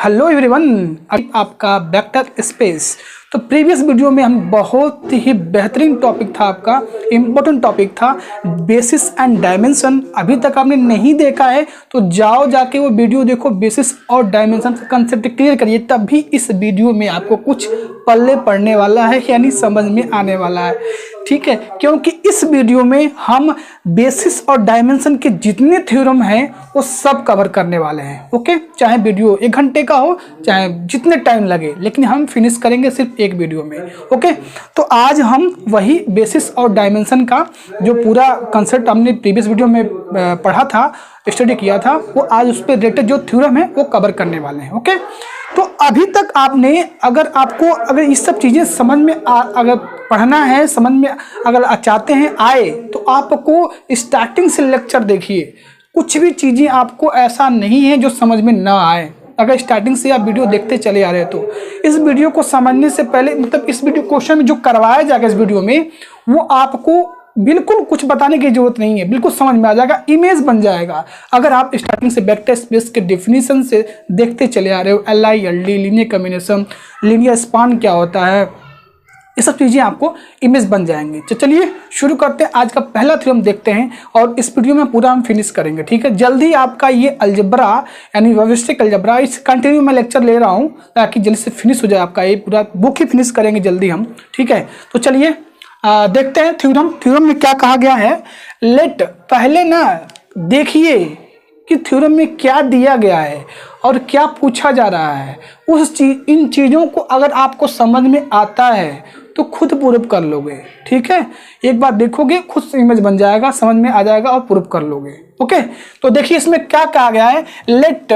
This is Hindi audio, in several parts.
हेलो एवरीवन, आपका वेक्टर स्पेस। तो प्रीवियस वीडियो में हम बहुत ही बेहतरीन टॉपिक था, आपका इम्पोर्टेंट टॉपिक था बेसिस एंड डायमेंशन। अभी तक आपने नहीं देखा है तो जाओ जाके वो वीडियो देखो, बेसिस और डायमेंशन का कंसेप्ट क्लियर करिए, तभी इस वीडियो में आपको कुछ पल्ले पड़ने वाला है, यानी समझ में आने वाला है। ठीक है, क्योंकि इस वीडियो में हम बेसिस और डायमेंशन के जितने थ्योरम हैं वो सब कवर करने वाले हैं। ओके, चाहे वीडियो 1 घंटे का हो, चाहे जितने टाइम लगे, लेकिन हम फिनिश करेंगे सिर्फ एक वीडियो में। ओके, तो आज हम वही बेसिस और डायमेंशन का जो पूरा कंसेप्ट हमने प्रीवियस वीडियो में पढ़ा था, स्टडी किया था, वो आज उस पर रिलेटेड जो थ्योरम है वो कवर करने वाले हैं। ओके, तो अभी तक आपने अगर ये सब चीज़ें समझ में अगर पढ़ना है, समझ में अगर चाहते हैं आए, तो आपको स्टार्टिंग से लेक्चर देखिए। कुछ भी चीज़ें आपको ऐसा नहीं है जो समझ में ना आए। अगर स्टार्टिंग से आप वीडियो देखते चले आ रहे हैं तो इस वीडियो को समझने से पहले, मतलब इस वीडियो क्वेश्चन में जो करवाया जाएगा इस वीडियो में, वो आपको बिल्कुल कुछ बताने की जरूरत नहीं है, बिल्कुल समझ में आ जाएगा, इमेज बन जाएगा। अगर आप स्टार्टिंग से वेक्टर स्पेस के डेफिनेशन से देखते चले आ रहे हो, LI LD, linear combination, linear span क्या होता है, ये सब चीज़ें आपको इमेज बन जाएंगी। तो चलिए शुरू करते हैं। आज का पहला थ्योरम देखते हैं और इस वीडियो में पूरा हम फिनिश करेंगे। ठीक है, जल्दी आपका ये अलजेब्रा यानी व्यवस्थिक अलजेब्रा, इस कंटिन्यू में लेक्चर ले रहा हूँ ताकि जल्दी से फिनिश हो जाए आपका ये पूरा बुक ही फिनिश करेंगे जल्दी हम। ठीक है, तो चलिए देखते हैं थ्योरम में क्या कहा गया है। पहले ना देखिए कि थ्योरम में क्या दिया गया है और क्या पूछा जा रहा है। इन चीज़ों को अगर आपको समझ में आता है तो खुद प्रूफ कर लोगे। ठीक है, एक बार देखोगे खुद इमेज बन जाएगा, समझ में आ जाएगा और प्रूफ कर लोगे। ओके, तो देखिए इसमें क्या कहा गया है। Let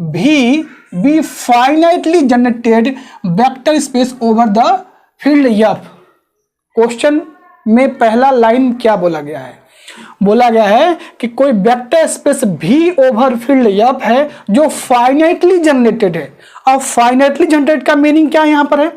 V be finitely generated vector space over the field F. Question में पहला लाइन क्या बोला गया है? बोला गया है कि कोई वेक्टर स्पेस भी ओवर फील्ड एफ है जो फाइनाइटली जनरेटेड है। और फाइनाइटली जनरेटेड का मीनिंग क्या यहाँ पर है?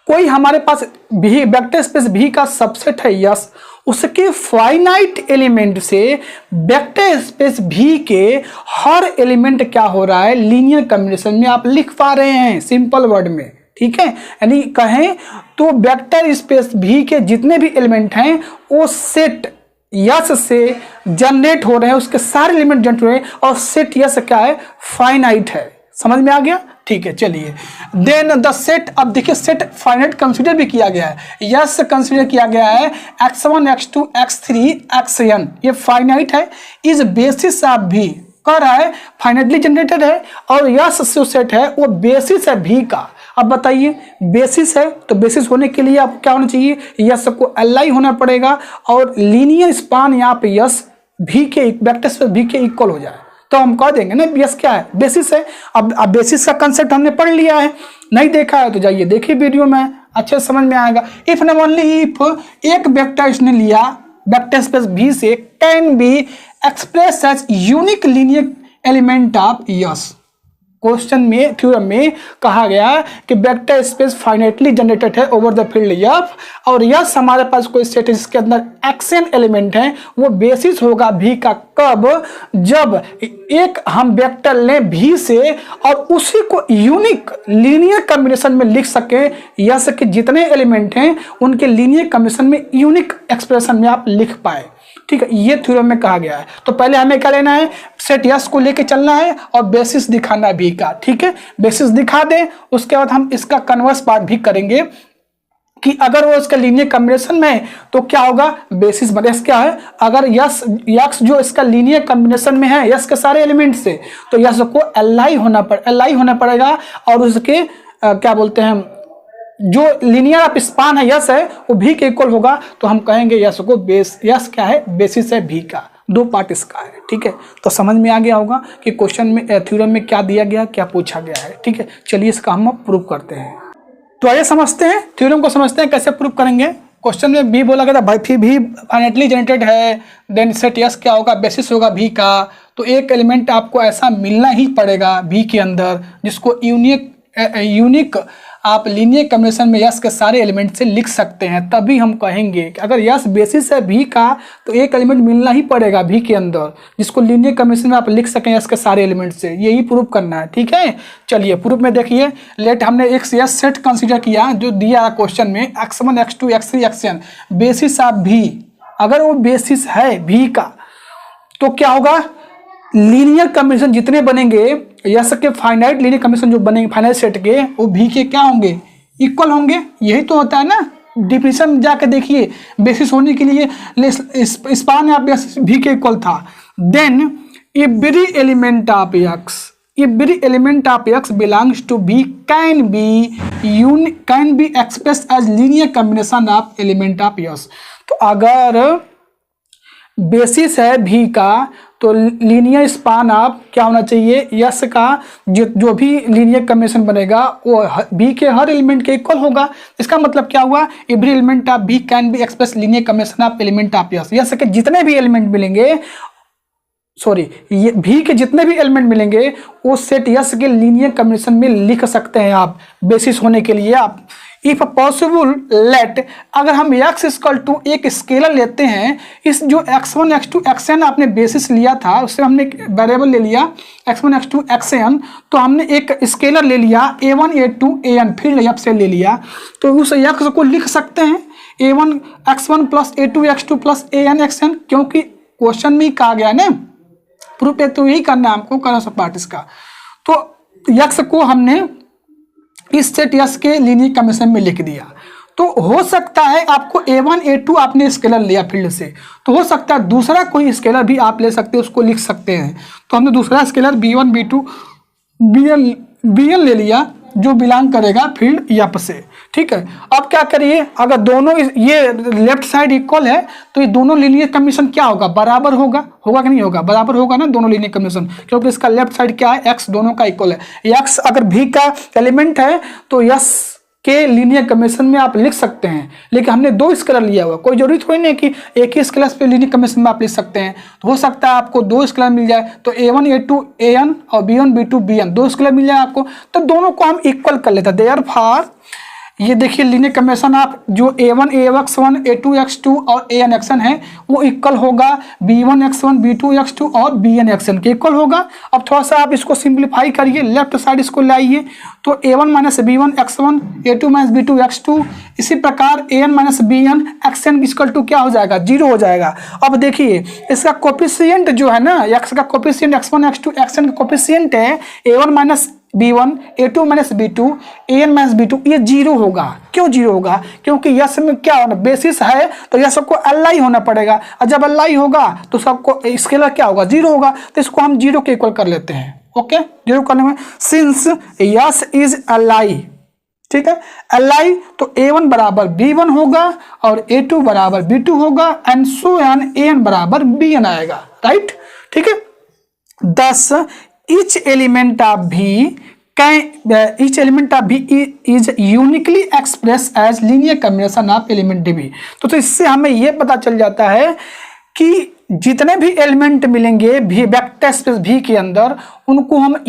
कोई हमारे पास भी वेक्टर स्पेस भी का सबसेट है, यस, उसके फाइनाइट एलिमेंट से वेक्टर स्पेस भी के हर एलिमेंट क्या हो रहा है, लीनियर कॉम्बिनेशन में आप लिख पा रहे हैं सिंपल वर्ड में। ठीक है, यानी कहें तो वेक्टर स्पेस भी के जितने भी एलिमेंट हैं वो सेट यस से जनरेट हो रहे हैं, उसके सारे एलिमेंट जनरेट हो रहे हैं और सेट यस क्या है, फाइनाइट है। समझ में आ गया? ठीक है, चलिए देन द सेट। अब देखिए सेट फाइनाइट कंसीडर भी किया गया है, यस कंसीडर किया गया है, x1 x2 x3 xn, ये फाइनाइट है, इस बेसिस ऑफ भी कर रहा है, फाइनाइटली जनरेटेड है और यस जो सेट है वो बेसिस है भी का। अब बताइए, बेसिस है तो बेसिस होने के लिए आपको क्या होना चाहिए, यस को LI होना पड़ेगा और लीनियर स्पान यहाँ पे यस भी के वेक्टर स्पेस भी के इक्वल हो जाए तो हम कह देंगे ना यस क्या है, बेसिस है। अब बेसिस का कंसेप्ट हमने पढ़ लिया है, नहीं देखा है तो जाइए देखिए वीडियो में, अच्छे समझ में आएगा। इफ न ओनली इफ एक वेक्टर इसने लिया वेक्टर स्पेस भी से can be express as unique linear element of S. Question में थ्योरम में कहा गया कि वेक्टर स्पेस फाइनाइटली जनरेटेड है ओवर द फील्ड एफ और यस हमारे पास कोई सेट है जिसके अंदर एक्सन एलिमेंट है, वो बेसिस होगा भी का कब, जब एक हम वेक्टर लें भी से और उसी को यूनिक लीनियर कॉम्बिनेशन में लिख सके, यस के जितने एलिमेंट हैं उनके लीनियर कॉम्बिनेशन में यूनिक एक्सप्रेशन में आप लिख पाए। ठीक है, ये थ्योरम में कहा गया है। तो पहले हमें क्या लेना है, सेट यस को लेके चलना है और बेसिस दिखाना भी का। ठीक है, बेसिस दिखा दें, उसके बाद हम इसका कन्वर्स पार्ट भी करेंगे कि अगर वो इसका लीनियर कॉम्बिनेशन में है तो क्या होगा, बेसिस बनेस क्या है, अगर यस यक्स जो इसका लीनियर कॉम्बिनेशन में है यस के सारे एलिमेंट से, तो यस को LI होना पड़ेगा और उसके क्या बोलते हैं जो लीनियर ऑफ स्पान है यस है वो भी के इक्वल होगा, तो हम कहेंगे यस को यस क्या है, बेसिस है भी का। दो पार्ट इसका है। ठीक है, तो समझ में आ गया होगा कि क्वेश्चन में थ्योरम में क्या दिया गया, क्या पूछा गया है। ठीक है, चलिए इसका हम प्रूव करते हैं। तो आइए समझते हैं थ्योरम को, समझते हैं कैसे प्रूव करेंगे। क्वेश्चन में भी बोला गया था भाई भी फाइनाइटली जनरेटेड है, देन सेट यस क्या होगा, बेसिस होगा भी का। तो एक एलिमेंट आपको ऐसा मिलना ही पड़ेगा भी के अंदर जिसको यूनिक आप लीनियर कॉम्बिनेशन में यस के सारे एलिमेंट से लिख सकते हैं, तभी हम कहेंगे कि अगर यस बेसिस है भी का तो एक एलिमेंट मिलना ही पड़ेगा भी के अंदर, जिसको लीनियर कॉम्बिनेशन में आप लिख सकें यस के सारे एलिमेंट से। यही प्रूफ करना है, ठीक है। चलिए प्रूफ में देखिए, लेट हमने एक यस सेट कंसीडर किया जो दिया है क्वेश्चन में, x1 x2 x3 xn basis of भी। अगर वो बेसिस है भी का तो क्या होगा, लीनियर कॉम्बिनेशन जितने बनेंगे यस के फाइनाइट लीनियर कॉम्बिनेशन जो बनेंगे फाइनाइट सेट के, वो भी के क्या होंगे, इक्वल होंगे। यही तो होता है ना, डिफिनेशन में जाके देखिए, बेसिस होने के लिए स्पान ऑफ बेसिस भी के इक्वल था। Then every element of x belongs to B can be express as linear combination of element of S. तो अगर बेसिस है भी का तो लीनियर स्पान ऑफ क्या होना चाहिए, यस का जो भी लीनियर कॉम्बिनेशन बनेगा वो बी के हर एलिमेंट के इक्वल होगा। इसका मतलब क्या हुआ, every element of B can be express linear combination of element of S. S के जितने भी एलिमेंट मिलेंगे, ये भी के जितने भी एलिमेंट मिलेंगे वो सेट यस के लीनियर कॉम्बिनेशन में लिख सकते हैं आप, बेसिस होने के लिए आप। इफ पॉसिबल लेट, अगर हम x इक्वल टू एक स्केलर लेते हैं, इस जो x1 x2 xn आपने बेसिस लिया था उससे हमने एक वेरिएबल ले लिया x1 x2 xn, तो हमने एक स्केलर ले लिया a1 a2 an, फिर f से ले लिया, तो उस x को लिख सकते हैं a1 x1 plus a2 x2 plus an xn, क्योंकि क्वेश्चन में ही कहा गया ना, प्रूफ तो यही करना है हमको, करना सब पार्ट इसका। तो x को हमने इस सेट यस के लीनियर कॉम्बिनेशन में लिख दिया। तो हो सकता है आपको a1 a2 आपने स्केलर लिया फील्ड से, तो हो सकता है दूसरा कोई स्केलर भी आप ले सकते हैं, उसको लिख सकते हैं। तो हमने दूसरा स्केलर b1 b2 bn ले लिया जो बिलोंग करेगा फील्ड यप से, ठीक है। अब क्या करिए, अगर दोनों ये लेफ्ट साइड इक्वल है तो ये दोनों लीनियर कॉम्बिनेशन क्या होगा, बराबर होगा कि नहीं होगा, बराबर होगा ना दोनों लीनियर कॉम्बिनेशन, क्योंकि इसका लेफ्ट साइड क्या है, x दोनों का इक्वल है। x अगर भी का एलिमेंट है तो यस के लीनियर कॉम्बिनेशन में आप लिख सकते हैं, लेकिन हमने दो स्केलर लिया हुआ, कोई जरूरी थोड़ी नहीं कि एक ही स्केलर पे लीनियर कॉम्बिनेशन में आप लिख सकते हैं। तो हो सकता है आपको दो स्केलर मिल जाए, तो a1 a2 an और b1 b2 bn दो स्केलर मिल जाए आपको, तो दोनों को हम इक्वल कर लेते हैं। देयरफॉर ये देखिए लीनियर कॉम्बिनेशन आप जो a1 ax1 a2 x2 और an xn है वो इक्वल होगा b1 x1 b2 x2 और bn xn के इक्वल होगा। अब थोड़ा सा आप इसको सिंप्लीफाई करिए, लेफ्ट साइड इसको लाइए, तो a1 minus b1 x1 a2 minus b2 x2, इसी प्रकार an minus bn xn equal to क्या हो जाएगा, 0 हो जाएगा। अब देखिए इसका कोफिशिएंट जो है ना, x का कोफिशिएंट x1 x2 xn का कोफिशिएंट है a1 minus b1 a2 minus b2 an minus b2, ये 0 होगा। क्यों 0 होगा, क्योंकि यस में क्या होना, बेसिस है तो यह सबको अल्लाई होना पड़ेगा, और जब अल्लाई होगा तो सबको स्केलर क्या होगा, 0 होगा। तो इसको हम 0 के इक्वल कर लेते हैं। ओके, 0 करने में सिंस यस इज अल्लाई, ठीक है, अल्लाई तो a1 बराबर b1 होगा और a2 बराबर b2 होगा एंड सो ऑन an बराबर bn आएगा, राइट, ठीक है। 10 each element of B is uniquely expressed as linear combination of element DB। तो इससे हमें ये पता चल जाता है कि जितने भी एलिमेंट मिलेंगे भी वेक्टर स्पेस भी के अंदर, उनको हम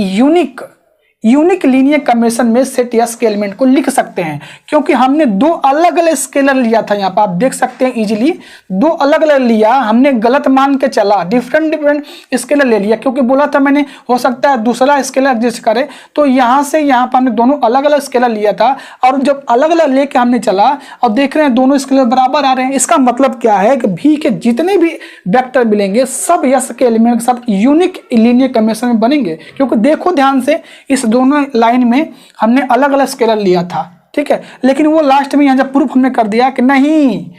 यूनिक लीनियर कॉम्बिनेशन में सेट यस के एलिमेंट को लिख सकते हैं, क्योंकि हमने दो अलग अलग स्केलर लिया था। यहाँ पर आप देख सकते हैं इजीली दो अलग अलग लिया, हमने गलत मान के चला, डिफरेंट स्केलर ले लिया, क्योंकि बोला था मैंने हो सकता है दूसरा स्केलर एग्जिस्ट करे, तो यहाँ से यहाँ पर हमने दोनों अलग अलग स्केलर लिया था, और जब अलग अलग लेके हमने चला और देख रहे हैं दोनों स्केलर बराबर आ रहे हैं। इसका मतलब क्या है कि भी के जितने भी वेक्टर मिलेंगे सब यस के एलिमेंट के साथ यूनिक लीनियर कॉम्बिनेशन में बनेंगे, क्योंकि देखो ध्यान से इस दोनों लाइन में हमने अलग अलग स्केलर लिया था, ठीक है, लेकिन वो लास्ट में यहाँ जब प्रूफ हमने कर दिया कि नहीं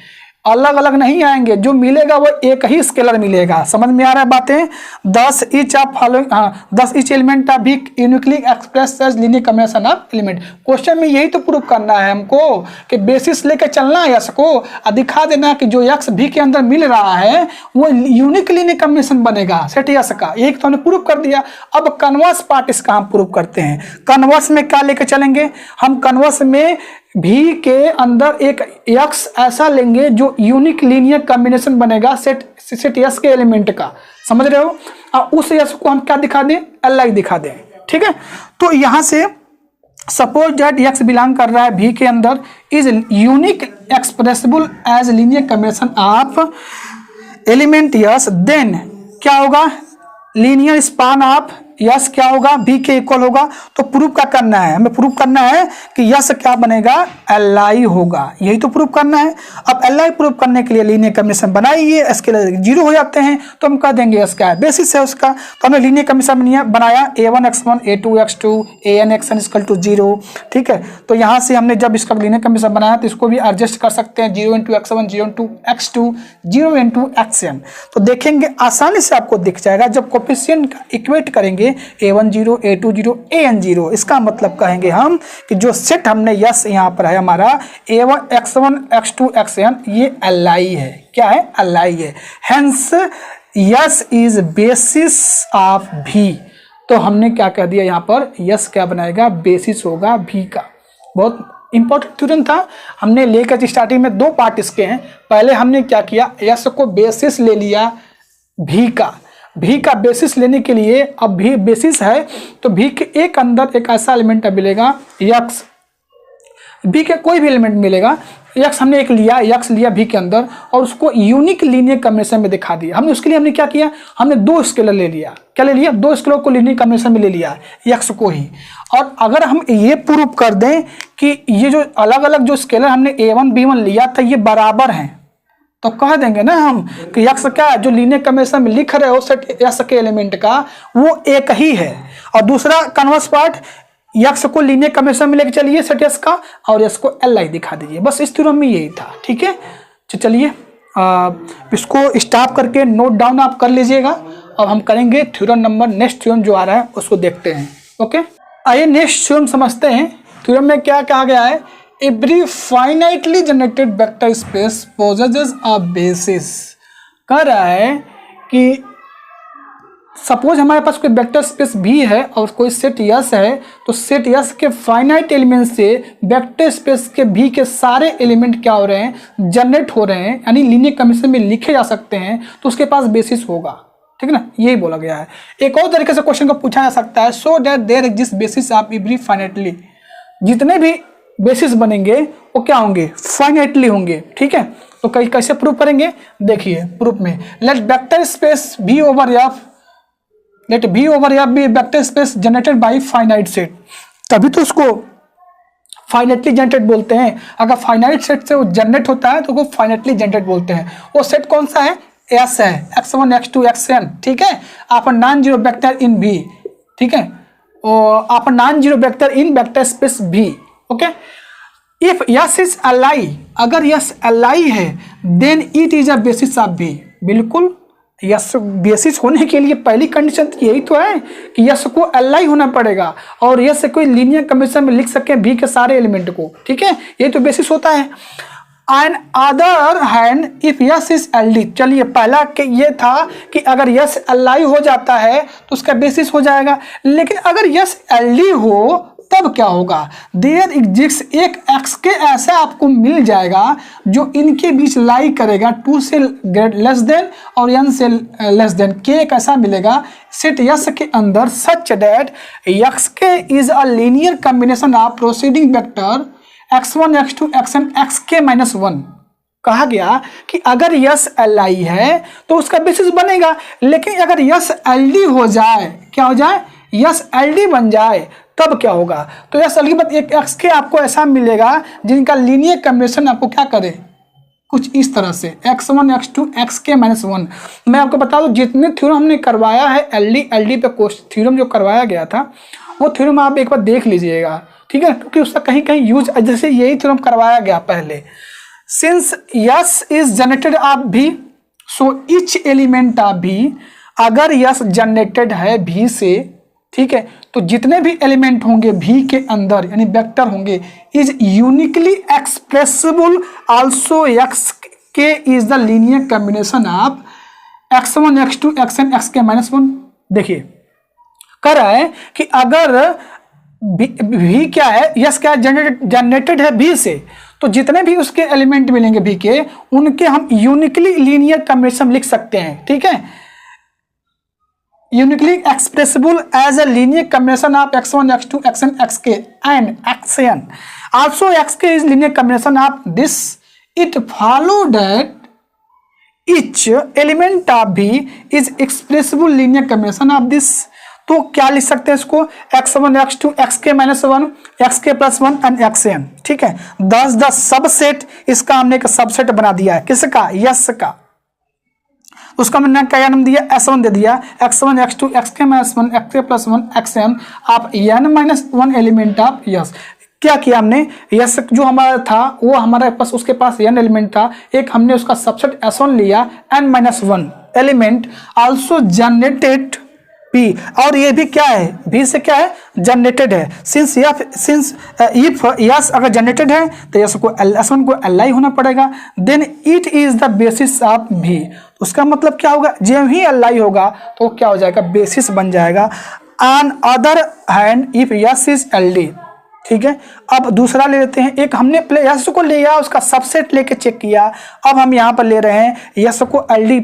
अलग अलग नहीं आएंगे, जो मिलेगा वो एक ही स्केलर मिलेगा। समझ में आ रहा है बातें। 10 each of following 10 each element of V uniquely express as linear combination of element. Question में यही तो प्रूफ करना है हमको कि बेसिस लेके चलना है यस को और दिखा देना कि जो यक्स भी के अंदर मिल रहा है वो यूनिक लीनियर कॉम्बिनेशन बनेगा सेट यस का। एक तो हमने प्रूफ कर दिया, अब कन्वर्स पार्ट इसका हम प्रूफ करते हैं। कन्वर्स में क्या लेके चलेंगे हम, कन्वर्स में भी के अंदर एक यक्स ऐसा लेंगे जो यूनिक लीनियर कॉम्बिनेशन बनेगा सेट यस के एलिमेंट का, समझ रहे हो। और उस यस को हम क्या दिखा दें, एल आई दिखा दें, ठीक है। तो यहां से सपोज दैट एक्स बिलोंग कर रहा है भी के अंदर, is unique expressible as linear combination of element S, then क्या होगा, लीनियर स्पान ऑफ यस क्या होगा, बी के इक्वल होगा। तो प्रूफ क्या करना है, हमें प्रूफ करना है कि यस क्या बनेगा, एल आई होगा, यही तो प्रूफ करना है। अब एल आई प्रूफ करने के लिए लीनियर कॉम्बिनेशन बनाइए, इसके लिए जीरो हो जाते हैं तो हम कह देंगे यस क्या है, बेसिस है उसका। तो हमने लीनियर कॉम्बिनेशन बनाया a1x1 a2x2 an xn = 0, ठीक है। तो यहाँ से हमने जब इसका लीनियर कॉम्बिनेशन बनाया तो इसको भी एडजस्ट कर सकते हैं, 0 × x1 0 × x2 0 × xn। तो देखेंगे आसानी से आपको दिख जाएगा, जब कोफिशिएंट इक्वेट करेंगे a1 0 a2 0 an 0, इसका मतलब कहेंगे हम कि जो सेट हमने यस यहाँ पर है हमारा a1 x1 x2 xn, ये li है, क्या है, li है। Hence yes is basis of भी। तो हमने क्या कह दिया यहाँ पर, यस क्या बनाएगा, बेसिस होगा भी का। बहुत इंपॉर्टेंट थ्योरम था, हमने लेकर स्टार्टिंग में 2 पार्ट इसके हैं। पहले हमने क्या किया, यस को बेसिस ले लिया भी का, भी का बेसिस लेने के लिए, अब भी बेसिस है तो भी के एक अंदर एक ऐसा एलिमेंट मिलेगा यक्स, भी के कोई भी एलिमेंट मिलेगा, यक्स हमने एक लिया, यक्स लिया भी के अंदर और उसको यूनिक लीनियर कॉम्बिनेशन में दिखा दिया। हमने उसके लिए हमने क्या किया, हमने 2 स्केलर ले लिया, क्या ले लिया, 2 स्केलर को लीनियर कॉम्बिनेशन में ले लिया यक्स को ही। और अगर हम ये प्रूफ कर दें कि ये जो अलग अलग जो स्केलर हमने a1 b1 लिया था ये बराबर हैं, तो कह देंगे ना हम कि यक्स क्या जो लीनियर कॉम्बिनेशन में लिख रहे हो सेट यक्स के एलिमेंट का वो एक ही है। और दूसरा कन्वर्स पार्ट, यक्स को लीनियर कॉम्बिनेशन में लेके चलिए सेट यस का और यस को एल आई दिखा दीजिए, बस इस थ्योरम में यही था, ठीक है। तो चलिए इसको स्टॉप करके नोट डाउन आप कर लीजिएगा। अब हम करेंगे थ्योरम नंबर, नेक्स्ट थ्योरम जो आ रहा है उसको देखते हैं, ओके। आइए नेक्स्ट थ्योरम समझते हैं। थ्योरम में क्या कहा गया है, every finitely generated vector space possesses a basis. कह रहा है कि सपोज हमारे पास कोई वेक्टर स्पेस भी है और कोई सेट यस है, तो सेट यस के फाइनाइट एलिमेंट से वेक्टर स्पेस के भी के सारे एलिमेंट क्या हो रहे हैं, जनरेट हो रहे हैं, यानी लीनियर कॉम्बिनेशन में लिखे जा सकते हैं, तो उसके पास बेसिस होगा, ठीक है ना, यही बोला गया है। एक और तरीके से क्वेश्चन को पूछा जा सकता है, so that there exist basis of every finitely, जितने भी बेसिस बनेंगे वो क्या होंगे, फाइनाइटली होंगे, ठीक है। तो कैसे प्रूफ करेंगे, देखिए प्रूफ में, let vector space B over F, let B over F B vector space generated by finite set, तभी तो उसको फाइनाइटली जनरेटेड बोलते हैं। अगर फाइनाइट सेट से वो जनरेट होता है तो वो फाइनाइटली जनरेट बोलते हैं। वो सेट कौन सा है, एस है, x1 x2 xn, ठीक है। आप नॉन जीरो वेक्टर इन भी, ठीक है, और आप non zero vector in vector space V, okay. If S is li, अगर यस li है then it is a basis of V. बिल्कुल, यस बेसिस होने के लिए पहली कंडीशन यही तो है कि यस को li होना पड़ेगा और यस से कोई लीनियर कॉम्बिनेशन में लिख सके भी के सारे एलिमेंट को, ठीक है, ये तो बेसिस होता है। And other hand if S is LD, चलिए पहला ये था कि अगर यस li हो जाता है तो उसका बेसिस हो जाएगा, लेकिन अगर यस LD हो तब क्या होगा, देयर एग्जिस्ट एक x के ऐसा आपको मिल जाएगा जो इनके बीच लाई करेगा, 2 से लेस देन और n से लेस देन, के एक ऐसा मिलेगा सेट यस के अंदर सच दैट x के is a linear combination of proceeding vector x1 x2 xn xk - 1। कहा गया कि अगर यस li है तो उसका बेसिस बनेगा, लेकिन अगर यस LD हो जाए, क्या हो जाए, यस LD बन जाए तब क्या होगा, तो यस LD बात एक x के आपको ऐसा मिलेगा जिनका लीनियर कॉम्बिनेशन आपको क्या करे, कुछ इस तरह से x1 x2 xk - 1। मैं आपको बता दूं जितने थ्योरम हमने करवाया है LD पे थ्योरम जो करवाया गया था वो थ्योरम आप एक बार देख लीजिएगा, ठीक है, क्योंकि उसका कहीं कहीं यूज, जैसे यही थ्योरम करवाया गया पहले, since yes is generated of भी सो ईच एलिमेंट ऑफ भी, अगर यस जनरेटेड है भी से, ठीक है, तो जितने भी एलिमेंट होंगे भी के अंदर यानी वेक्टर होंगे is uniquely expressible also X के is the linear combination of x1 x2 xn xk - 1। देखिए कह रहा है कि अगर भी क्या है, यस क्या जनरेटेड है भी से, तो जितने भी उसके एलिमेंट मिलेंगे भी के उनके हम यूनिकली लीनियर कॉम्बिनेशन लिख सकते हैं, ठीक है। uniquely expressible as a linear combination of x1, x2, xn, xk and xn. Also xk is linear combination of this. It follow that each element of V is expressible linear combination of this. तो क्या लिख सकते हैं इसको, x1, x2, xk minus 1, xk plus 1 and xn. ठीक है, 10 सबसेट, इसका हमने एक सबसेट बना दिया है, किसका, यस का. उसका मैंने क्या नाम दिया, S1 दे दिया, x1, x2, xk minus 1, xk plus 1, xn आप n minus 1 element of yes. क्या किया हमने, यस जो हमारा था वो हमारे पास, उसके पास n एलिमेंट था, एक हमने उसका सबसेट S1 लिया, n minus 1 element also generated P, और ये भी क्या है, V से क्या है, जनरेटेड है. सिंस इफ यस अगर जनरेटेड है तो यस को S1 को Li होना पड़ेगा, then it is the basis of V. उसका मतलब क्या होगा, जब ही Li होगा तो क्या हो जाएगा, बेसिस बन जाएगा. On other hand if S is LD. ठीक है, अब दूसरा ले लेते हैं. एक हमने यस को लिया, उसका सबसेट लेके चेक किया. अब हम यहाँ पर ले रहे हैं यस को LD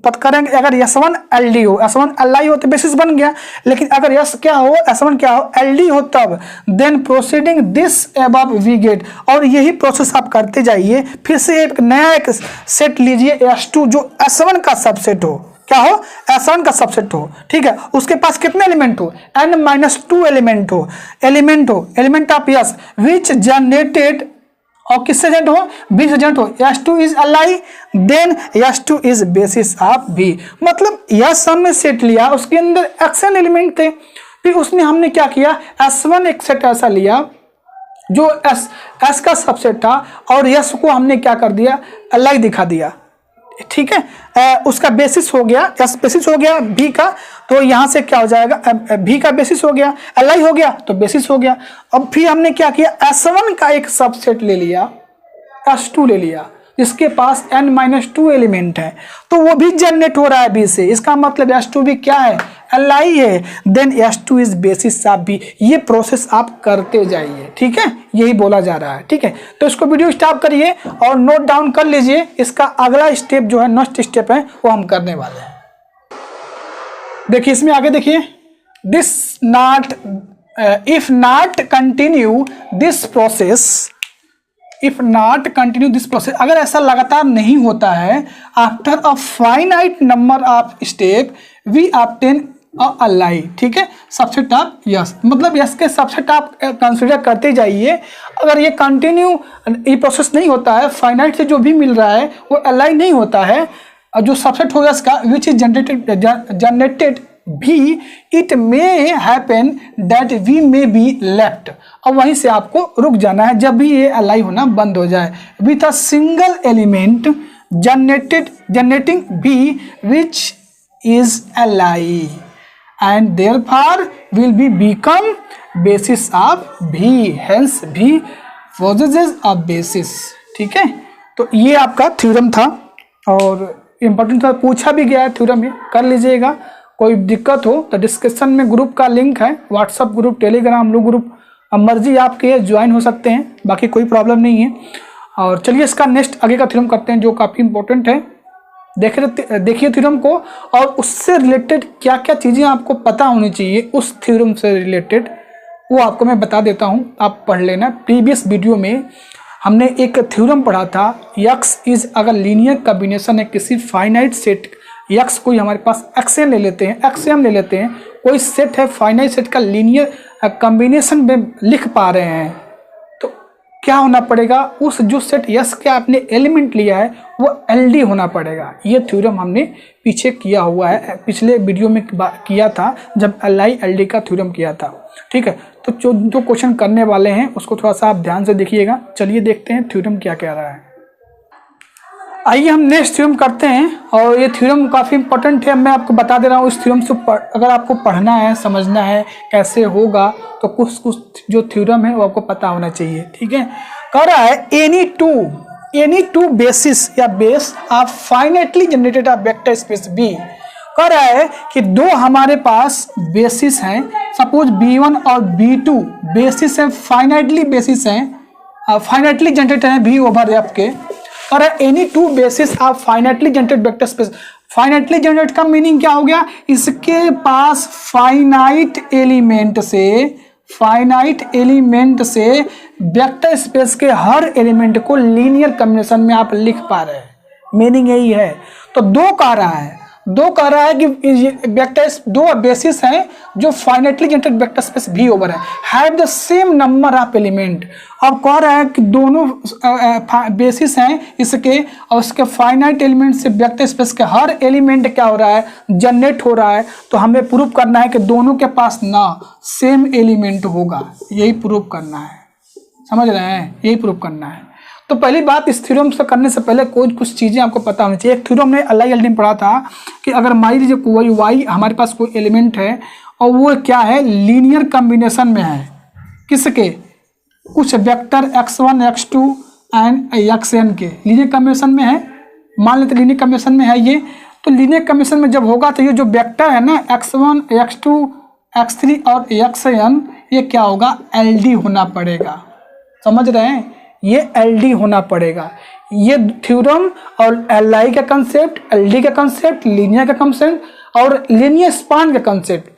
पता करेंगे. अगर S1 LD हो, S1 Li हो तो बेसिस बन गया. लेकिन अगर यस क्या हो, S1 क्या हो, LD हो, तब then proceeding this above we get. और यही प्रोसेस आप करते जाइए. फिर से एक नया एक सेट लीजिए S2 जो S1 का सबसेट हो, क्या हो, S1 का सबसेट हो. ठीक है, उसके पास कितने एलिमेंट हो, n माइनस 2 एलिमेंट हो, element of S which generated, और किससे जनरेट हो, V से जनरेट हो. S2 is Li, then S2 is basis of V. मतलब यस हमने सेट लिया, उसके अंदर xn एलिमेंट थे. फिर उसने हमने क्या किया, S1 एक सेट ऐसा लिया जो S का सबसेट था, और यस को हमने क्या कर दिया, Li दिखा दिया. ठीक है, उसका बेसिस हो गया, यस बेसिस हो गया V का, तो यहाँ से क्या हो जाएगा, V का बेसिस हो गया, Li हो गया तो बेसिस हो गया. अब फिर हमने क्या किया, S1 का एक सबसेट ले लिया, S2 ले लिया, जिसके पास n माइनस 2 एलिमेंट है, तो वो भी जनरेट हो रहा है V से. इसका मतलब S2 भी क्या है, Li है, then S2 is basis of V. ये प्रोसेस आप करते जाइए. ठीक है, यही बोला जा रहा है. ठीक है, तो इसको वीडियो स्टॉप करिए और नोट डाउन कर लीजिए. इसका अगला स्टेप जो है, नेक्स्ट स्टेप है, वो हम करने वाले हैं. देखिए इसमें आगे देखिए, this not if not continue this process, if not continue this process, अगर ऐसा लगातार नहीं होता है, after a finite number of step we obtain a Li. ठीक है, सबसेट ऑफ यस, मतलब यस के सबसेट आप कंसिडर करते जाइए. अगर ये कंटिन्यू ये प्रोसेस नहीं होता है, फाइनाइट से जो भी मिल रहा है वो Li नहीं होता है, जो सबसेट होगा इसका विच इज जनरेटेड भी, it may happen that we may be left. और वहीं से आपको रुक जाना है जब भी ये Li होना बंद हो जाए. With a single element generating V which is Li and therefore will be become basis of V, hence V possesses a basis. ठीक है, तो ये आपका थ्योरम था और इम्पोर्टेंट था, पूछा भी गया है थ्योरम में, कर लीजिएगा. कोई दिक्कत हो तो डिस्क्रिप्शन में ग्रुप का लिंक है, व्हाट्सअप ग्रुप, टेलीग्राम ग्रुप, मर्जी आपके ज्वाइन हो सकते हैं, बाकी कोई प्रॉब्लम नहीं है. और चलिए इसका नेक्स्ट आगे का थ्योरम करते हैं जो काफ़ी इंपॉर्टेंट है. देखिए थ्योरम को, और उससे रिलेटेड क्या क्या चीज़ें आपको पता होनी चाहिए उस थ्योरम से रिलेटेड, वो आपको मैं बता देता हूँ, आप पढ़ लेना. प्रीवियस वीडियो में हमने एक थ्योरम पढ़ा था, यक्स इज अगर लीनियर कॉम्बिनेशन है किसी फाइनाइट सेट, यक्स कोई हमारे पास एक्सएन ले लेते हैं, एक्सएम ले लेते हैं, कोई सेट है फाइनाइट सेट का लीनियर कॉम्बिनेशन में लिख पा रहे हैं, तो क्या होना पड़ेगा, उस जो सेट यस के आपने एलिमेंट लिया है वो LD होना पड़ेगा. ये थ्योरम हमने पीछे किया हुआ है, पिछले वीडियो में किया था जब Li LD का थ्योरम किया था. ठीक है, तो जो क्वेश्चन करने वाले हैं उसको थोड़ा सा आप ध्यान से देखिएगा. चलिए देखते हैं थ्योरम क्या कह रहा है. आइए हम नेक्स्ट थ्योरम करते हैं, और ये थ्योरम काफ़ी इंपॉर्टेंट है. मैं आपको बता दे रहा हूँ, इस थ्योरम से अगर आपको पढ़ना है, समझना है कैसे होगा, तो कुछ जो थ्योरम है वो आपको पता होना चाहिए. ठीक है, कह रहा है एनी टू बेसिस या base of finitely generated of vector space B. कह रहा है कि दो हमारे पास बेसिस हैं, सपोज B1 और B2 बेसिस हैं, फाइनाइटली बेसिस हैं, फाइनाइटली जनरेटेड हैं V ओवर F के. और any two basis of finitely generated vector space, finitely generate का मीनिंग क्या हो गया, इसके पास फाइनाइट एलिमेंट से वेक्टर स्पेस के हर एलिमेंट को लीनियर कॉम्बिनेशन में आप लिख पा रहे हैं, मीनिंग यही है। तो दो कह रहा है कि वेक्टर दो बेसिस हैं जो फाइनाइटली जनरेटेड वेक्टर स्पेस भी over have the same number of element. अब कह रहा है कि दोनों बेसिस हैं इसके और उसके फाइनाइट एलिमेंट से वेक्टर स्पेस के हर एलिमेंट क्या हो रहा है, जनरेट हो रहा है। तो हमें प्रूव करना है कि दोनों के पास ना सेम एलिमेंट होगा, यही प्रूव करना है, समझ रहे हैं, यही प्रूव करना है। तो पहली बात, इस थ्योरम से करने से पहले कुछ चीज़ें आपको पता होनी चाहिए। एक थ्योरम ने LILD में पढ़ा था कि अगर मान लीजिए कोई y हमारे पास कोई एलिमेंट है और वो क्या है, लीनियर कॉम्बिनेशन में है, किसके, कुछ vector x1 x2 and xn के लीनियर कॉम्बिनेशन में है, मान लेते लीनियर कॉम्बिनेशन में है ये। तो लीनियर कॉम्बिनेशन में जब होगा तो ये जो वेक्टर है ना x1 x2 x3 और xn, ये क्या होगा, LD होना पड़ेगा, समझ रहे हैं, ये LD होना पड़ेगा। ये थ्योरम और LI का कंसेप्ट, LD का कंसेप्ट, लीनियर का कंसेप्ट और लीनियर स्पान का कंसेप्ट,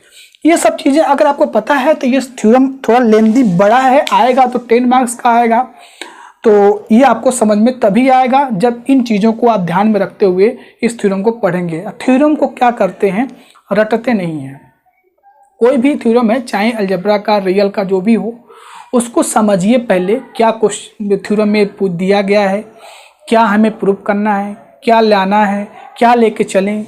ये सब चीज़ें अगर आपको पता है तो ये थ्योरम थोड़ा लेंदी बड़ा है, आएगा तो 10 मार्क्स का आएगा। तो ये आपको समझ में तभी आएगा जब इन चीज़ों को आप ध्यान में रखते हुए इस थ्योरम को पढ़ेंगे। थ्योरम को क्या करते हैं, रटते नहीं हैं। कोई भी थ्योरम है, चाहे अलजेब्रा का, रियल का, जो भी हो, उसको समझिए पहले, क्या क्वेश्चन थ्योरम में दिया गया है, क्या हमें प्रूव करना है, क्या लाना है, क्या लेके चलें।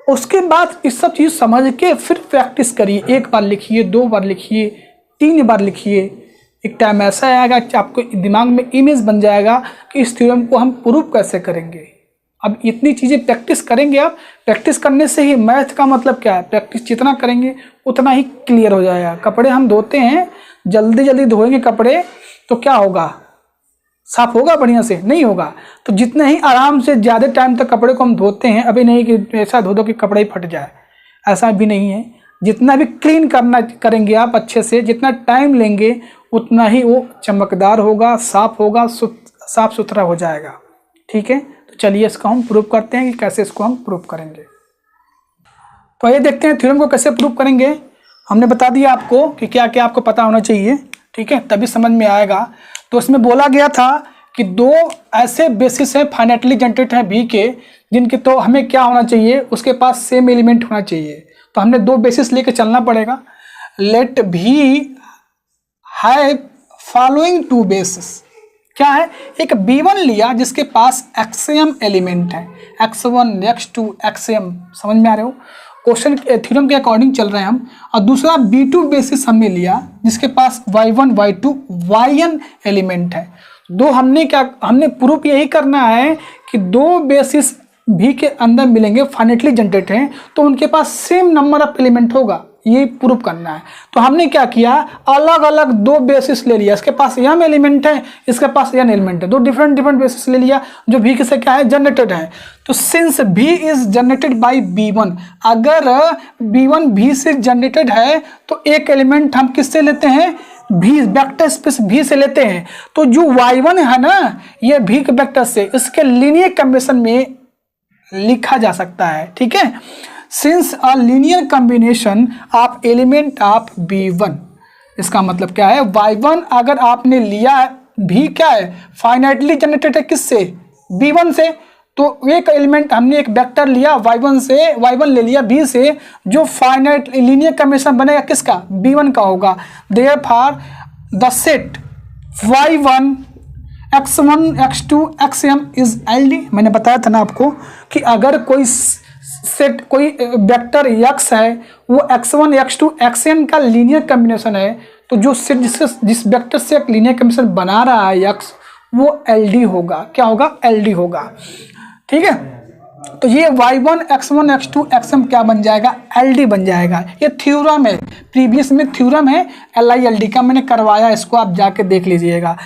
उसके बाद इस सब चीज़ समझ के फिर प्रैक्टिस करिए। 1 बार लिखिए, 2 बार लिखिए, 3 बार लिखिए। एक टाइम ऐसा आएगा कि आपको दिमाग में इमेज बन जाएगा कि इस थ्योरम को हम प्रूव कैसे करेंगे। अब इतनी चीज़ें प्रैक्टिस करेंगे आप, प्रैक्टिस करने से ही, मैथ का मतलब क्या है, प्रैक्टिस जितना करेंगे उतना ही क्लियर हो जाएगा। कपड़े हम धोते हैं, जल्दी धोएंगे कपड़े तो क्या होगा, साफ होगा, बढ़िया से नहीं होगा। तो जितने ही आराम से ज़्यादा टाइम तक कपड़े को हम धोते हैं, अभी नहीं कि ऐसा धो दो कि कपड़े ही फट जाए, ऐसा भी नहीं है। जितना भी क्लीन करेंगे आप अच्छे से, जितना टाइम लेंगे उतना ही वो चमकदार होगा, साफ होगा, साफ सुथरा हो जाएगा। ठीक है, तो चलिए इसको हम प्रूव करते हैं कि कैसे इसको हम प्रूव करेंगे। तो ये देखते हैं थ्योरम को कैसे प्रूव करेंगे। हमने बता दिया आपको कि क्या क्या आपको पता होना चाहिए, ठीक है, तभी समझ में आएगा। तो उसमें बोला गया था कि 2 ऐसे बेसिस हैं फाइनाइटली जनरेटेड हैं V के, जिनके तो हमें क्या होना चाहिए, उसके पास सेम एलिमेंट होना चाहिए। तो हमने 2 बेसिस लेके चलना पड़ेगा। Let V have following 2 basis. क्या है, एक B1 लिया जिसके पास XM एलिमेंट है, x1 x2 XM, समझ में आ रहे हो, क्वेश्चन थ्योरम के अकॉर्डिंग चल रहे हैं हम। और दूसरा B2 बेसिस हमने लिया जिसके पास y1 y2 yn एलिमेंट है। हमने प्रूफ यही करना है कि 2 बेसिस V के अंदर मिलेंगे, फाइनाइटली जनरेट हैं, तो उनके पास सेम नंबर ऑफ एलिमेंट होगा, ये प्रूव करना है। तो हमने क्या किया, अलग अलग 2 बेसिस ले लिया। इसके पास m एलिमेंट है, इसके पास n एलिमेंट है, 2 डिफरेंट बेसिस ले लिया जो V से क्या है, जनरेटेड है। तो since V is generated bye B1, अगर B1 V से जनरेटेड है तो एक एलिमेंट हम किससे लेते हैं, V वेक्टर स्पेस V से लेते हैं। तो जो y1 है ना, ये V के वेक्टर से इसके लीनियर कॉम्बिनेशन में लिखा जा सकता है। ठीक है, since a linear combination of element of B1, इसका मतलब क्या है, y1 अगर आपने लिया है, V क्या है, फाइनाइटली जनरेटेड है किससे, B1 से। तो एक एलिमेंट हमने एक वेक्टर लिया y1 से, y1 ले लिया V से, जो फाइनाइट लीनियर कॉम्बिनेशन बनेगा किसका, B1 का होगा। Therefore the set y1 x1 x2 xm is LD। मैंने बताया था ना आपको कि अगर कोई सेट, कोई वेक्टर x है, वो x1 x2 xn का लीनियर कॉम्बिनेशन है, तो जो सेट जिस वेक्टर से एक लीनियर कॉम्बिनेशन बना रहा है x, वो LD होगा। क्या होगा, LD होगा। ठीक है, तो ये y1 x1 x2 xm क्या बन जाएगा, LD बन जाएगा। ये थ्योरम है, प्रीवियस में थ्योरम है LILD का, मैंने करवाया, इसको आप जाके देख लीजिएगा।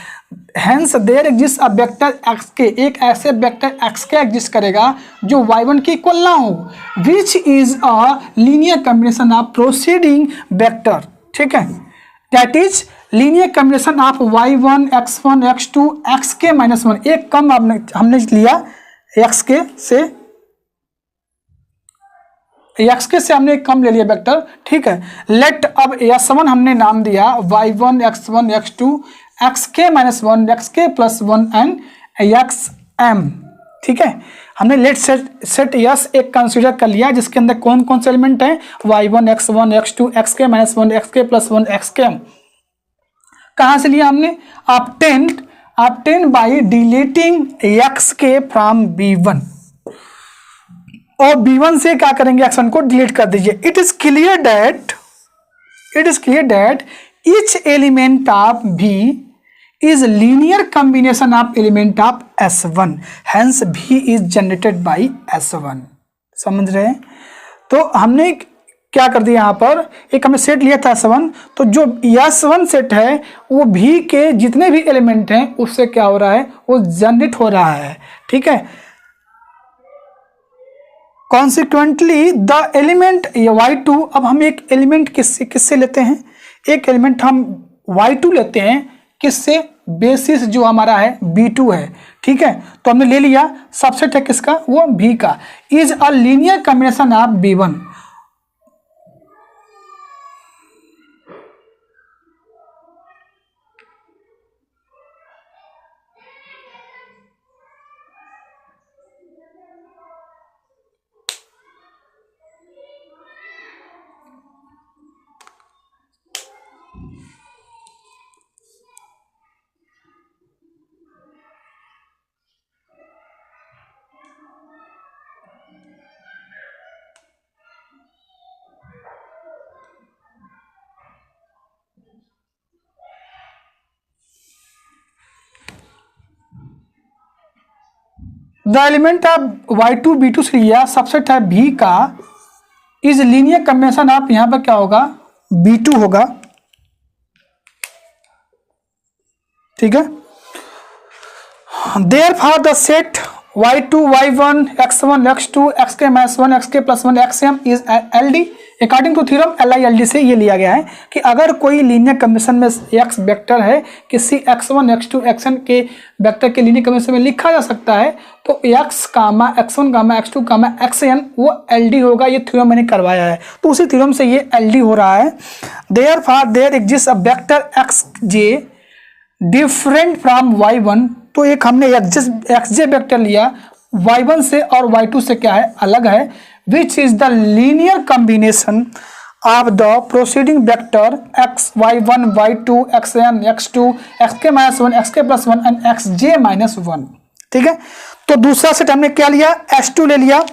Hence there exists a vector x के, एक ऐसे वेक्टर x के एग्जिस्ट करेगा जो y1 के इक्वल ना हो, which is a linear combination of proceeding vector. ठीक है, that is linear combination of y1 x1 x2 xk-1। एक कम हमने लिया x के से, x से हमने कम ले लिया वेक्टर, ठीक है। लेट अब s1 हमने नाम दिया y1 x1 x2 xk minus 1 xk plus 1 and xm, ठीक है। हमने लेट सेट यस एक कंसीडर कर लिया जिसके अंदर कौन कौन से एलिमेंट हैं, y1 x1 x2 xk minus 1 xk plus 1 xkm। कहाँ से लिया हमने, obtained by deleting xk from b1, और b1 से क्या करेंगे, x1 को डिलीट कर दीजिए। It is clear that each element of b is linear combination of element of S1, hence B is generated by S1। समझ रहे हैं? तो हमने क्या कर दिया यहाँ पर, एक हमने सेट लिया था S1, तो जो S1 सेट है वो B के जितने भी एलिमेंट हैं उससे क्या हो रहा है, वो जनरेट हो रहा है, ठीक है। कॉन्सिक्वेंटली द एलिमेंट y2, अब हम एक एलिमेंट किससे लेते हैं, एक एलिमेंट हम y2 लेते हैं, किससे, बेसिस जो हमारा है b2 है, ठीक है। तो हमने ले लिया, सबसेट है किसका, वो b का। Is a linear combination of b1, the element of y2 b2 से लिया, सबसेट है b का, इज लीनियर कॉम्बिनेशन ऑफ, यहां पर क्या होगा, b2 होगा, ठीक है। Therefore the set y2 y1 x1 x2 xk minus 1 xk plus 1 xm is LD। According to theorem LILD से ये लिया गया है कि अगर कोई लीनियर कॉम्बिनेशन में x वेक्टर है किसी x1 x2 xn के वेक्टर के लीनियर कॉम्बिनेशन में लिखा जा सकता है, तो x कामा x1 कामा x2 कामा xn वो LD होगा। ये थ्योरम मैंने करवाया है, तो उसी थ्योरम से ये LD हो रहा है। Therefore there exist a vector xj different from y1, तो एक हमने xj वेक्टर लिया y1 से और y2 से क्या है, अलग है, विच is the linear combination of the proceeding vector x y1 y2 xn x2 xk minus 1 xk plus 1 and xj minus 1, ठीक है। तो दूसरा सेट हमने क्या लिया, s2 ले लिया।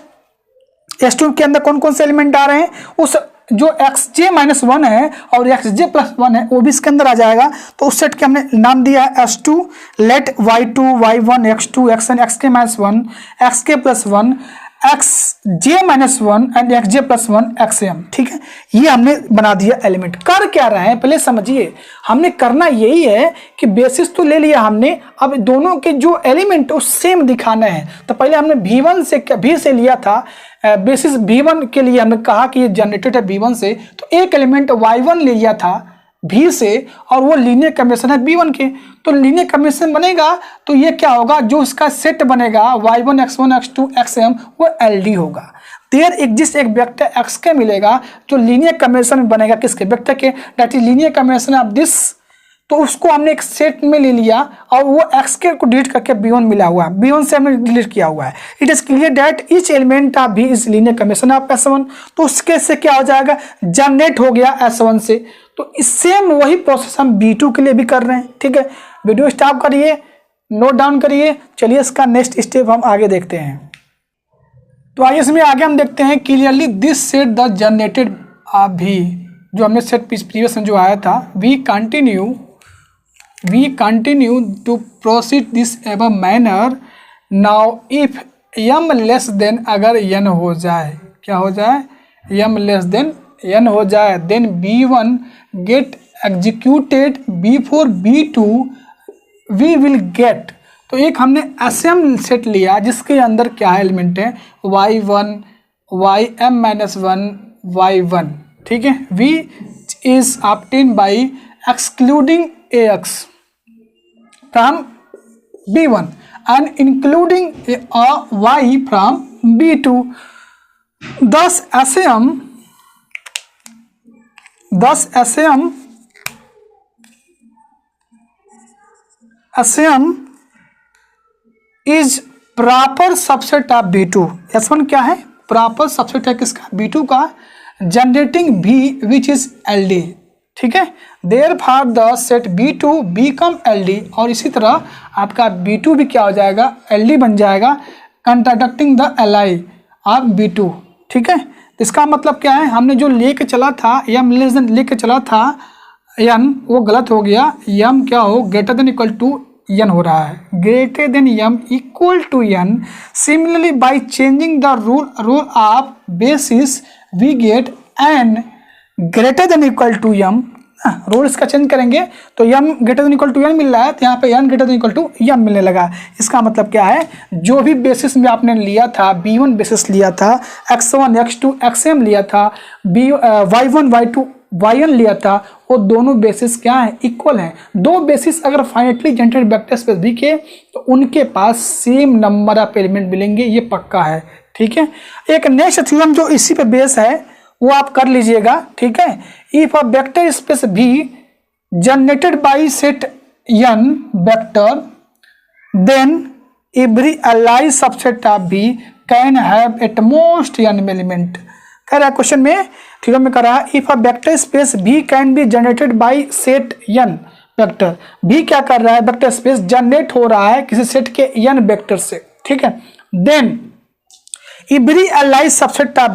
s2 के अंदर कौन कौन से एलिमेंट आ रहे हैं, उस जो xj माइनस 1 है और xj प्लस 1 है वो भी इसके अंदर आ जाएगा। तो उस सेट के हमने नाम दिया है s2। Let y2 y1 x2 xn xk minus 1 xk plus 1 xj minus 1 and xj plus 1 xm, ठीक है। ये हमने बना दिया एलिमेंट। कर क्या रहे हैं पहले समझिए, हमने करना यही है कि बेसिस तो ले लिया हमने, अब दोनों के जो एलिमेंट वो सेम दिखाना है। तो पहले हमने b1 से b से लिया था, बेसिस b1 के लिए हमने कहा कि ये जनरेटेड है b1 से, तो एक एलिमेंट y1 ले लिया था b से और वो लीनियर कॉम्बिनेशन है b1 के, तो लीनियर कॉम्बिनेशन बनेगा तो ये क्या होगा, जो इसका सेट बनेगा y1 x1 x2 xm वो LD होगा। देयर एग्जिस्ट एक वेक्टर x के मिलेगा जो लीनियर कॉम्बिनेशन बनेगा किसके, वेक्टर के, that is linear combination of this. तो उसको हमने एक सेट में ले लिया और वो x के को डिलीट करके b1 मिला हुआ है, b1 से हमने डिलीट किया हुआ है। It is clear that each element of b is linear combination of s1, तो उसके से क्या हो जाएगा, जनरेट हो गया s1 से। तो सेम वही प्रोसेस हम b2 के लिए भी कर रहे हैं, ठीक है। वीडियो स्टॉप करिए, नोट डाउन करिए, चलिए इसका नेक्स्ट स्टेप हम आगे देखते हैं। तो आइए इसमें आगे हम देखते हैं clearly this set the generated भी, जो हमने सेट प्रीवियस में जो आया था, we continue to proceed this above manner. Now if m less than, अगर n हो जाए, क्या हो जाए, m लेस देन n हो जाए, then b1 get executed before b2 we will get. तो एक हमने SM सेट लिया जिसके अंदर क्या है, एलिमेंट है y1 ym माइनस 1 y1, ठीक है। v is obtain by excluding ax from b1 and including a y from b2, Thus ASM is proper subset of B2। S1 क्या है? प्रॉपर सबसेट है किसका? B2 का, generating B which is LD। ठीक है, therefore the set B2 become LD, और इसी तरह आपका B2 भी क्या हो जाएगा? LD बन जाएगा, कंट्राडक्टिंग द Li ऑफ B2। ठीक है, इसका मतलब क्या है? हमने जो लेके चला था m लेस देन लेके चला था n, वो गलत हो गया। m क्या हो? Greater than equal to n हो रहा है, greater than m equal to n। Similarly by changing the rule of basis we get n greater than equal to m। Rule इसका चेंज करेंगे तो m greater than equal to n मिल रहा है, तो यहाँ पे n greater than equal to m मिलने लगा। इसका मतलब क्या है? जो भी बेसिस में आपने लिया था, b1 बेसिस लिया था, x1 x2 xm लिया था, y1 y2 yn लिया था, वो दोनों बेसिस क्या है? इक्वल हैं। दो बेसिस अगर फाइनाइटली जनरेटेड वेक्टर स्पेस भी के तो उनके पास सेम नंबर ऑफ एलिमेंट मिलेंगे, ये पक्का है। ठीक है, एक नेक्स्ट थ्योरम जो इसी पे बेस है वो आप कर लीजिएगा। ठीक है, इफ अ वेक्टर स्पेस भी generated by set n vector then every LI's subset of B can have at most n element. कह रहा है क्वेश्चन में, थ्योरम में कह रहा है if a vector space B can be generated by set n vector. B क्या कर रहा है? वेक्टर स्पेस जनरेट हो रहा है किसी सेट के n वेक्टर से। ठीक है, then every LI's subset of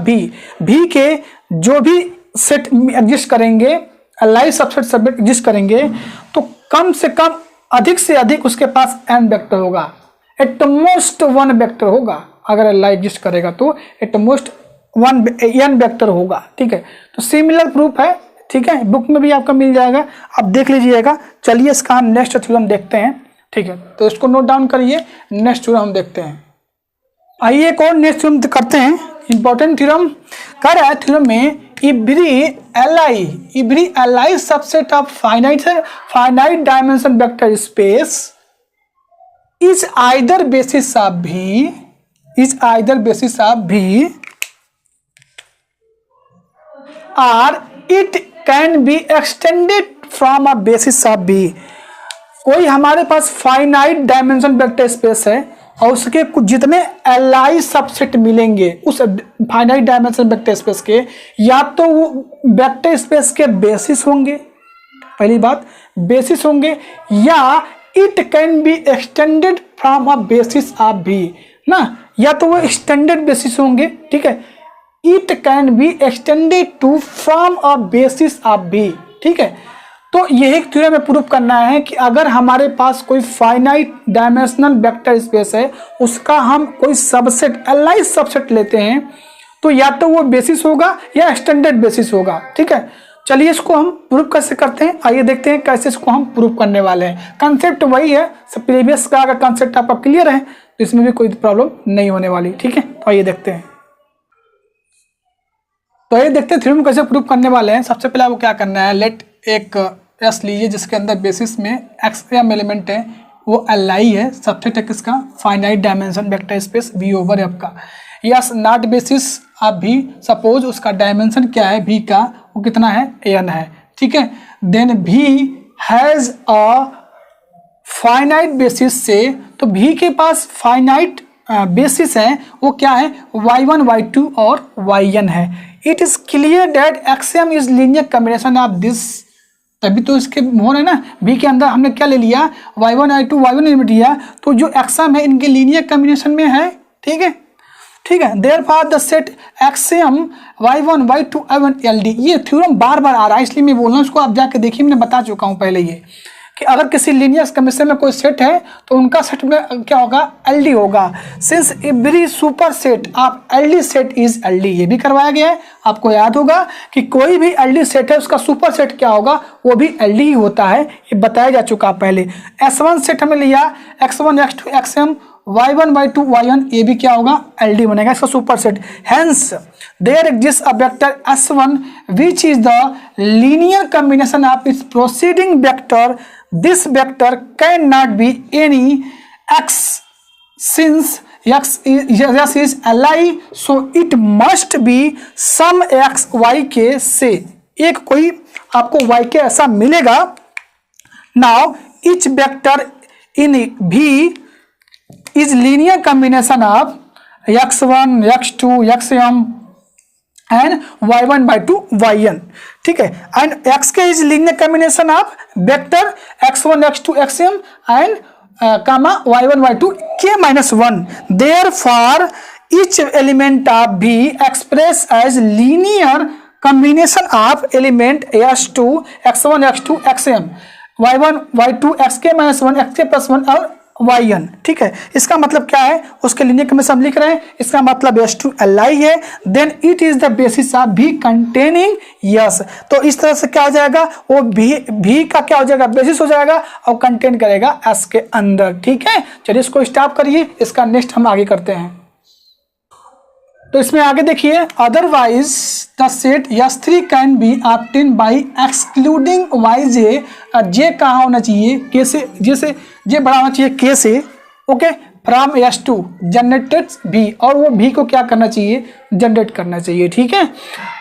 B के जो भी सेट एग्जिस्ट करेंगे, अलाइज सबसेट एग्जिस्ट करेंगे, तो कम से कम अधिक से अधिक उसके पास n वेक्टर होगा, एट मोस्ट 1 वेक्टर होगा। अगर अलाइज एग्जिस्ट करेगा तो एट मोस्ट 1 n वेक्टर होगा। ठीक है, तो सिमिलर प्रूफ है। ठीक है, बुक में भी आपका मिल जाएगा, आप देख लीजिएगा। चलिए इसका हम नेक्स्ट थ्योरम देखते हैं। ठीक है, तो इसको नोट डाउन करिए, नेक्स्ट थ्योरम हम देखते हैं। आइए एक और नेक्स्ट थ्योरम करते हैं, इंपॉर्टेंट थ्योरम। कह रहा है थ्योरम में every LI's subset of finite dimension vector space is either basis of B और it can be extended from a basis of B। कोई हमारे पास फाइनाइट डायमेंशन वेक्टर स्पेस है और उसके कुछ जितने अलाइज सबसेट मिलेंगे उस फाइनाइट डायमेंशन वेक्टर स्पेस के, या तो वो वेक्टर स्पेस के बेसिस होंगे, पहली बात बेसिस होंगे, या it can be extended from a basis of B ना, या तो वो एक्सटेंडेड बेसिस होंगे। ठीक है, it can be extended to from a basis of B। ठीक है, तो यही थ्योरम में प्रूफ करना है कि अगर हमारे पास कोई फाइनाइट डायमेंशनल वेक्टर स्पेस है, उसका हम कोई सबसेट अलाइज सबसेट लेते हैं, तो या तो वो बेसिस होगा या एक्सटेंडेड बेसिस होगा। ठीक है, चलिए इसको हम प्रूफ कैसे करते हैं, आइए देखते हैं कैसे इसको हम प्रूफ करने वाले हैं। कंसेप्ट वही है, प्रीवियस का अगर कंसेप्ट आपका क्लियर है तो इसमें भी कोई प्रॉब्लम नहीं होने वाली। ठीक है, तो आइए देखते हैं। तो ये देखते हैं थ्योरम कैसे प्रूफ करने वाले हैं। सबसे पहले आपको क्या करना है, लेट एक एस लीजिए जिसके अंदर बेसिस में xm एलिमेंट है, वो Li है, सबसेट है किसका? Finite dimension vector space V over F का। यस नॉट बेसिस आप भी सपोज उसका डायमेंशन क्या है V का, वो कितना है? n है। ठीक है, then V has a finite basis से, तो V के पास फाइनाइट बेसिस है, वो क्या है? y1 y2 और yn है। It is clear that xm is linear combination of this, तभी तो इसके हो रहे ना, B के अंदर हमने क्या ले लिया? y1 y2 y1 एलिमेंट लिया, तो जो xm है इनके लीनियर कॉम्बिनेशन में है। ठीक है, ठीक है, therefore the set xm y1 y2 y1 LD। ये थ्योरम बार बार आ रहा है इसलिए मैं बोल रहा हूँ, इसको आप जाके देखिए, मैंने बता चुका हूँ पहले ये कि अगर किसी लीनियर कॉम्बिनेशन में कोई सेट है तो उनका सेट में क्या होगा? LD होगा। Since every super set of LD set is LD, ये भी करवाया गया है, आपको याद होगा कि कोई भी LD सेट है उसका सुपर सेट क्या होगा? वो भी LD ही होता है, ये बताया जा चुका पहले। S1 सेट हमें लिया, x1 x2 xm y1 y2 yn, ये भी क्या होगा? LD बनेगा, इसका super set. Hence there exist a vector S1 which is the linear combination of its proceeding vector. This vector cannot be any x since S is li, so it must be some x y के से, एक कोई आपको y के ऐसा मिलेगा। Now each vector in V is linear combination of x1, x2, xm and y1 by2 yn, ठीक है। एंड x के is linear combination of vector x1, x2, xm and comma y1 y2 k minus 1, therefore each element of V express as linear combination of element s2, x1, x2, xm, y1 y2 xk minus 1, xk plus 1 और yn, ठीक है। इसका मतलब क्या है, उसके लीनियर कॉम्बिनेशन हम लिख रहे हैं, इसका मतलब s2 li है, then it is the basis of v containing S. तो इस तरह से क्या हो जाएगा, वो v का क्या हो जाएगा, बेसिस हो जाएगा और कंटेन करेगा s के अंदर, ठीक है। चलिए इसको स्टॉप करिए, इसका नेक्स्ट हम आगे करते हैं। तो इसमें आगे देखिए, otherwise the set S3 can be obtain bye excluding yj, जे कहाँ होना चाहिए, के से, जैसे जे बड़ा होना चाहिए के से, okay, from S2 generated V, और वो V को क्या करना चाहिए, जनरेट करना चाहिए, ठीक है।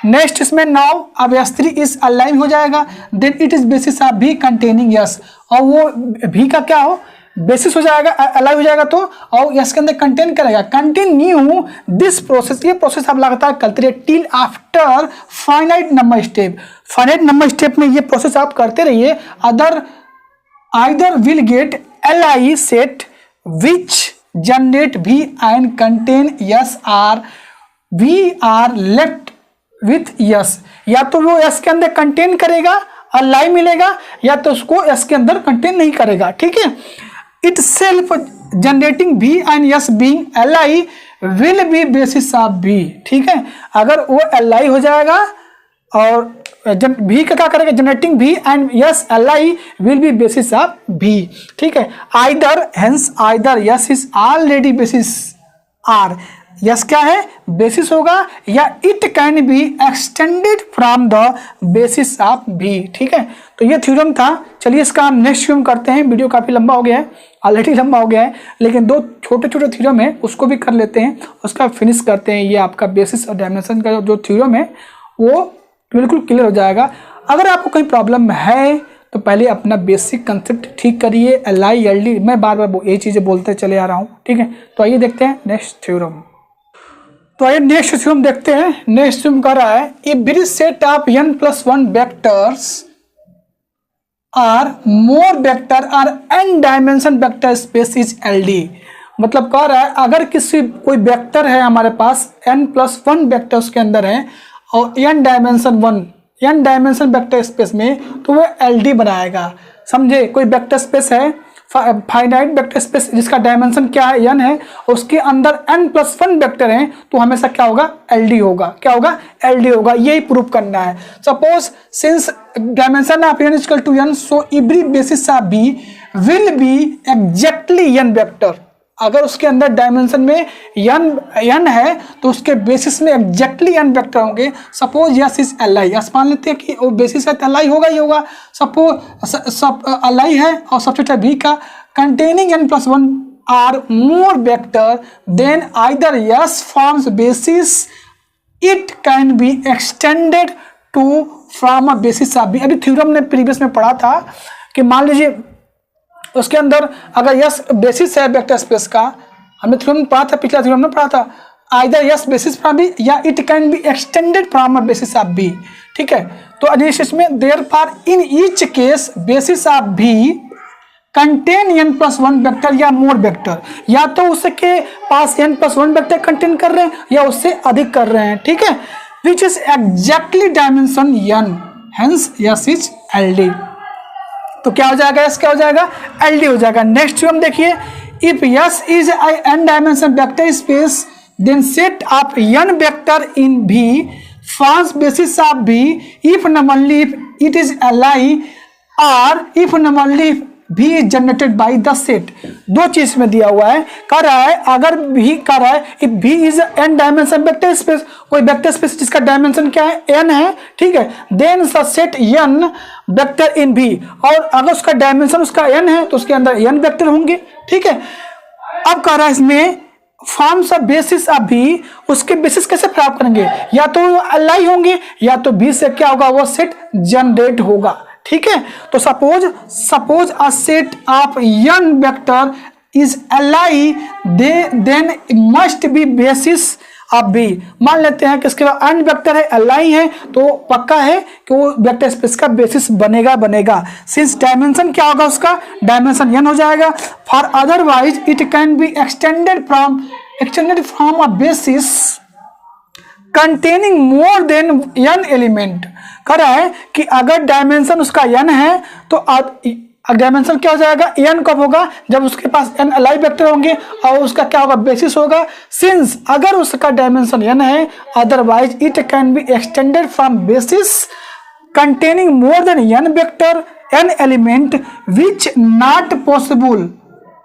नेक्स्ट इसमें नाउ अब S3 इज अलाइन हो जाएगा, then it is basis of V containing S, और वो V का क्या हो, बेसिस हो जाएगा, अलाइव हो जाएगा, तो और इसके अंदर कंटेन करेगा। कंटिन्यू दिस प्रोसेस, ये प्रोसेस आप लगातार करते रहिए till after finite number step. Finite number step में ये प्रोसेस आप करते रहिए, either will get li set which generate v and contain S, or we are left with S, या तो वो s के अंदर कंटेन करेगा और लाई मिलेगा, या तो उसको s के अंदर कंटेन नहीं करेगा, ठीक है। itself generating V and S being li will be basis of V, ठीक है। अगर वो li हो जाएगा और V का क्या करेगा, generating V and yes li will be basis of V, ठीक है। either yes is already basis R, yes क्या है, बेसिस होगा, या it can be extended from the basis of भी, ठीक है। तो ये थ्योरम था। चलिए इसका हम नेक्स्ट थ्योरम करते हैं, वीडियो काफ़ी लंबा हो गया है, ऑलरेडी लंबा हो गया है, लेकिन दो छोटे छोटे थ्योरम है उसको भी कर लेते हैं, उसका फिनिश करते हैं। ये आपका बेसिस और डायमेंशन का जो थ्योरम है वो बिल्कुल क्लियर हो जाएगा। अगर आपको कोई प्रॉब्लम है तो पहले अपना बेसिक कंसेप्ट ठीक करिए, li ld, मैं बार बार ये चीज़ें बोलते चले आ रहा हूँ, ठीक है। तो आइए देखते हैं नेक्स्ट थ्योरम। तो आइए नेक्स्ट थ्योरम देखते हैं। नेक्स्ट थ्योरम कह रहा है, a bridge set of n+1 vectors or more vector are n dimension vector space is LD। मतलब कह रहा है अगर कोई वेक्टर है हमारे पास n+1 वेक्टर उसके अंदर है और n डायमेंशन वेक्टर स्पेस में, तो वो LD बनाएगा। समझे, कोई वेक्टर स्पेस है फाइनाइट वेक्टर स्पेस जिसका डायमेंशन क्या है, n है, उसके अंदर n+1 वेक्टर हैं, तो हमेशा क्या होगा, LD होगा। क्या होगा, LD होगा। यही प्रूफ करना है। Suppose since dimension of n equal to n, so every basis of b will be exactly n vector. अगर उसके अंदर डायमेंशन में n है तो उसके बेसिस में एग्जैक्टली n वेक्टर होंगे। Suppose yes is li, yes मान लेते हैं कि वो बेसिस है तो li होगा ही होगा। सपोज li है और सबसेट है v का, containing n+1 or more vector then either S forms basis, it can be extended to from a basis of v। अभी थ्योरम ने प्रीवियस में पढ़ा था कि मान लीजिए उसके अंदर अगर यस बेसिस है वेक्टर स्पेस का, हमने थ्योरम पढ़ा था, पिछला थ्योरम में पढ़ा था, either yes basis from B या it can be extended from a basis of B, ठीक है। तो एनालिसिस में therefore in each case basis of B contain n+1 vector या मोर वेक्टर, या तो उसके पास n+1 वेक्टर कंटेन कर रहे हैं या उससे अधिक कर रहे हैं, ठीक है, which is exactly dimension n, hence yes is LD। तो क्या हो जाएगा, यस क्या हो जाएगा, LD हो जाएगा। नेक्स्ट थ्योरम देखिए, if S is n dimension vector space then set of n vector in V forms basis of V if and only if it is li और if and only if V is generated by the set. दो चीज में दिया हुआ है, कह रहा है अगर V कह रहा है if V is n dimension vector space, कोई वेक्टर स्पेस जिसका डायमेंशन क्या है, n है, ठीक है, then the set n vector in V, और अगर उसका डायमेंशन उसका n है तो उसके अंदर n वेक्टर होंगे, ठीक है। अब कह रहा है इसमें forms of basis of B, उसके बेसिस कैसे प्राप्त करेंगे, या तो एल होंगे या तो बी से क्या होगा, वो सेट जनरेट होगा। ठीक है, तो suppose a set of n vector is li, then must be basis of B. मान लेते हैं कि इसके बाद n वेक्टर है, li है, तो पक्का है कि वो वेक्टर स्पेस का बेसिस बनेगा। सिंस डायमेंशन क्या होगा, उसका डायमेंशन n हो जाएगा। For otherwise it can be extended from a basis containing more than n element. कह रहा है कि अगर डायमेंशन उसका n है तो डायमेंशन क्या हो जाएगा, n कब होगा, जब उसके पास n li वेक्टर होंगे और उसका क्या होगा, बेसिस होगा। सिंस अगर उसका डायमेंशन n है, otherwise it can be extended from basis containing more than n vector n element which not possible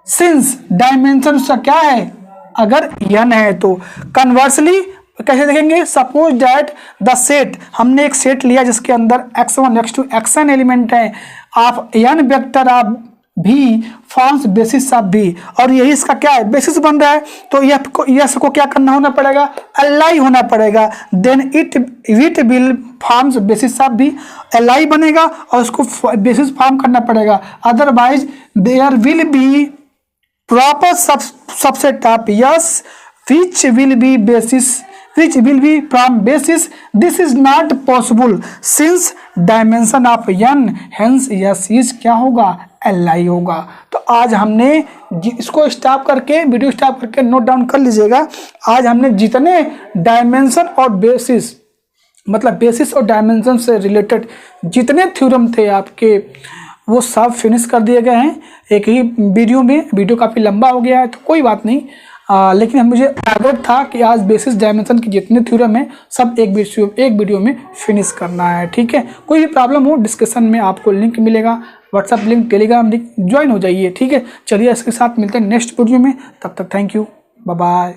since dimension उसका क्या है, अगर n है तो। कन्वर्सली कैसे देखेंगे, सपोज दैट द सेट, हमने एक सेट लिया जिसके अंदर x1 x2 xn एलिमेंट है ऑफ n वेक्टर ऑफ भी फॉर्म्स बेसिस ऑफ बी, और यही इसका क्या है, बेसिस बन रहा है। तो यह को क्या करना होना पड़ेगा, li होना पड़ेगा। Then it will forms basis of B, li बनेगा और उसको बेसिस फॉर्म करना पड़ेगा। Otherwise there will be proper subset of S which will be from basis. This is not possible since dimension of n, hence yes is क्या होगा, li होगा। तो आज हमने इसको स्टॉप करके, वीडियो स्टॉप करके नोट डाउन कर लीजिएगा। आज हमने जितने डायमेंशन और बेसिस, मतलब बेसिस और डायमेंशन से रिलेटेड जितने थ्योरम थे आपके, वो सब फिनिश कर दिए गए हैं एक ही वीडियो में। वीडियो काफ़ी लंबा हो गया है तो कोई बात नहीं, लेकिन मुझे टारगेट था कि आज बेसिस डायमेंशन के जितने थ्योरम है सब एक वीडियो में फिनिश करना है। ठीक है, कोई भी प्रॉब्लम हो डिस्कशन में आपको लिंक मिलेगा, WhatsApp link, Telegram link, join हो जाइए। ठीक है, चलिए इसके साथ मिलते हैं नेक्स्ट वीडियो में, तब तक थैंक यू, बाय बाय।